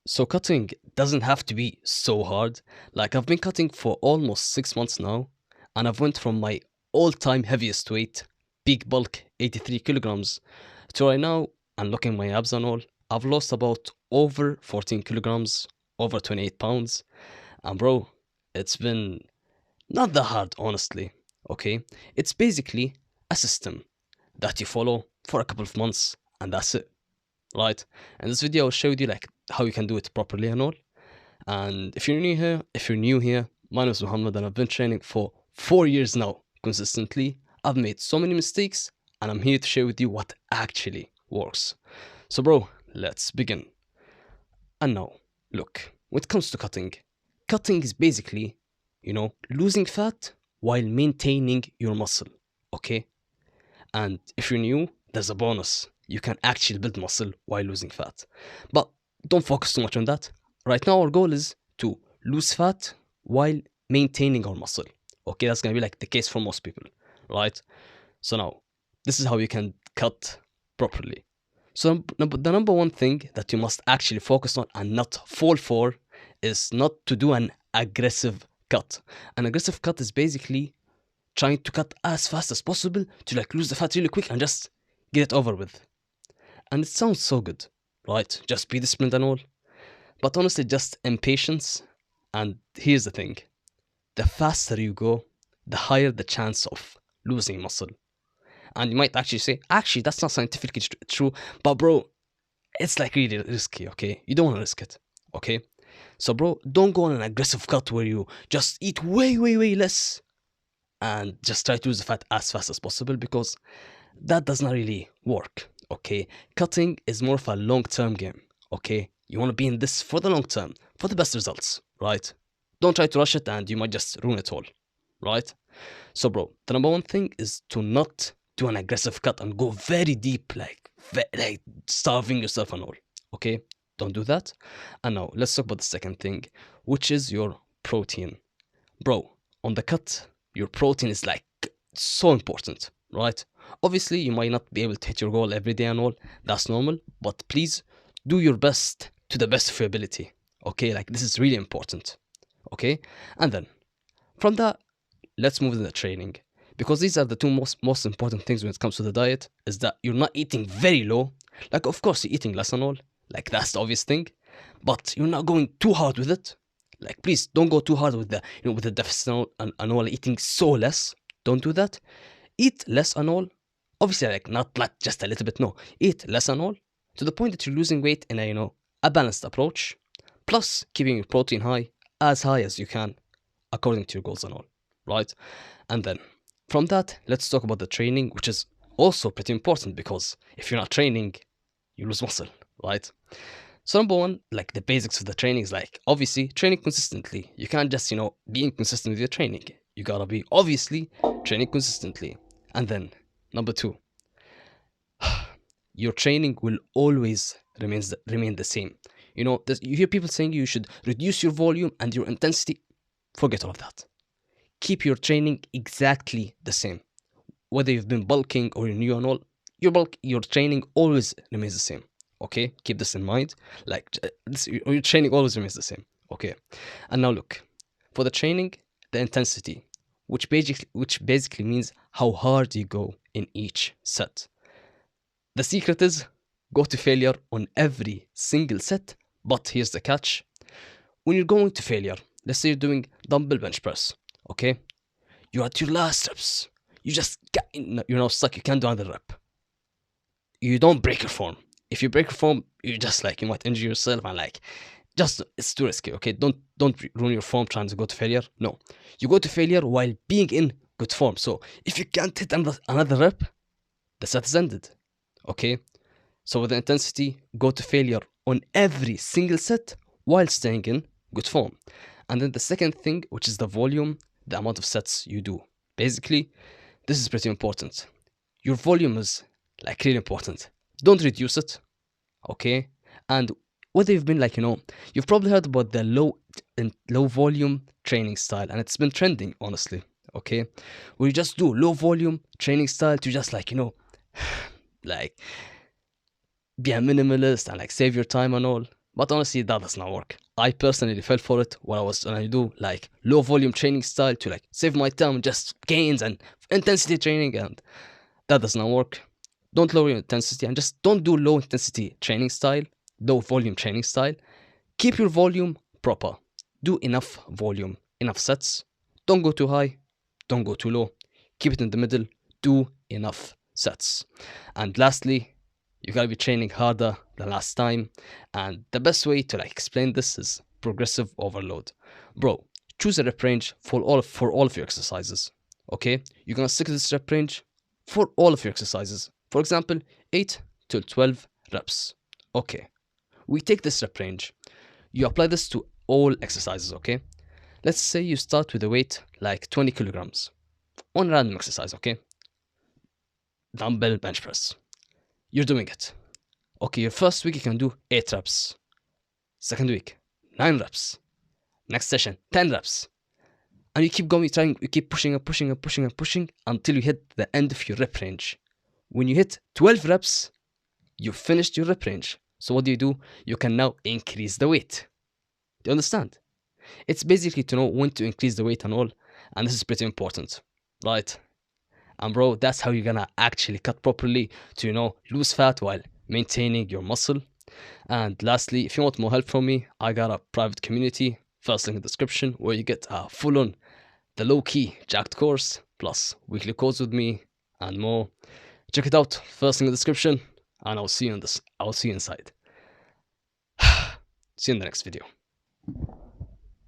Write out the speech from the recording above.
So cutting doesn't have to be so hard. Like I've been cutting for almost 6 months now, and I've went from my all-time heaviest weight, peak bulk 83 kilograms, to right now, and looking at my abs and all, I've lost about over 14 kilograms, over 28 pounds. And bro, it's been not that hard, honestly. Okay? It's basically a system that you follow for a couple of months, and that's it, right? In this video, I'll show you like how you can do it properly and all. And if you're new here, my name is Muhammad, and I've been training for 4 years now consistently. I've made so many mistakes, and I'm here to share with you what actually works. So, bro, let's begin. And now, look, when it comes to cutting is basically, losing fat while maintaining your muscle. Okay? And if you're new, there's a bonus. You can actually build muscle while losing fat. But don't focus too much on that. Right now, our goal is to lose fat while maintaining our muscle. Okay, that's gonna be like the case for most people, right? So now, this is how you can cut properly. So the number one thing that you must actually focus on and not fall for is not to do an aggressive cut. An aggressive cut is basically trying to cut as fast as possible to like lose the fat really quick and just get it over with. And it sounds so good, right? Just be disciplined and all. But honestly, just impatience. And here's the thing, the faster you go, the higher the chance of losing muscle. And you might actually say, actually, that's not scientifically true. But bro, it's like really risky, okay? You don't want to risk it, okay? So bro, don't go on an aggressive cut where you just eat way, way, way less and just try to lose the fat as fast as possible, because that does not really work. Okay, cutting is more of a long-term game. Okay, you want to be in this for the long term, for the best results, right? Don't try to rush it and you might just ruin it all, right? So bro, the number one thing is to not do an aggressive cut and go very deep, like starving yourself and all. Okay, don't do that. And now let's talk about the second thing, which is your protein. Bro, on the cut, your protein is like so important, right? Obviously, you might not be able to hit your goal every day and all. That's normal, but please do your best to the best of your ability. Okay, like this is really important. Okay, and then from that, let's move to the training, because these are the two most important things when it comes to the diet. Is that you're not eating very low. Like, of course, you're eating less and all. Like that's the obvious thing, but you're not going too hard with it. Like, please don't go too hard with the deficit and all, eating so less. Don't do that. Eat less and all. Obviously, like not like just a little bit. No, eat less and all to the point that you're losing weight in a balanced approach. Plus, keeping your protein high as you can, according to your goals and all, right? And then from that, let's talk about the training, which is also pretty important, because if you're not training, you lose muscle, right? So number one, like the basics of the training is like obviously training consistently. You can't just, be inconsistent with your training. You gotta be obviously training consistently. And then number two, your training will always remain the same. You hear people saying you should reduce your volume and your intensity. Forget all of that. Keep your training exactly the same. Whether you've been bulking or you're new and all, your training always remains the same. Okay, keep this in mind. Like your training always remains the same. Okay, and now look, for the training, the intensity, which basically means how hard you go in each set. The secret is go to failure on every single set. But here's the catch: when you're going to failure, let's say you're doing dumbbell bench press. Okay, you're at your last reps. You just you're now stuck. You can't do another rep. You don't break your form. If you break your form, you just like you might injure yourself, and like just it's too risky. Okay, don't ruin your form trying to go to failure. No, you go to failure while being in good form. So if you can't hit another rep, the set is ended. Okay, so with the intensity, go to failure on every single set while staying in good form. And then the second thing, which is the volume, the amount of sets you do. Basically, this is pretty important. Your volume is like really important. Don't reduce it, okay? And whether you've been like, you've probably heard about the low volume training style, and it's been trending, honestly, okay? Where you just do low volume training style to just like, like be a minimalist and like save your time and all. But honestly, that does not work. I personally fell for it when I do like low volume training style to like save my time, just gains and intensity training, and that does not work. Don't lower your intensity and just don't do low intensity training style, low volume training style. Keep your volume proper. Do enough volume, enough sets. Don't go too high, don't go too low. Keep it in the middle. Do enough sets. And lastly, you gotta be training harder than last time. And the best way to like explain this is progressive overload. Bro, choose a rep range for all of your exercises. Okay? You're gonna stick to this rep range for all of your exercises. For example, 8 to 12 reps. Okay. We take this rep range. You apply this to all exercises, okay? Let's say you start with a weight like 20 kilograms on random exercise, okay? Dumbbell bench press. You're doing it. Okay, your first week you can do 8 reps. Second week, 9 reps. Next session, 10 reps. And you keep going, you keep pushing and pushing and pushing and pushing until you hit the end of your rep range. When you hit 12 reps, you finished your rep range. So what do? You can now increase the weight. Do you understand? It's basically to know when to increase the weight and all, and this is pretty important, right? And bro, that's how you're gonna actually cut properly to, lose fat while maintaining your muscle. And lastly, if you want more help from me, I got a private community, first link in the description, where you get a full-on, the low-key jacked course, plus weekly calls with me and more. Check it out, first link in the description, and I'll see you inside. See you in the next video.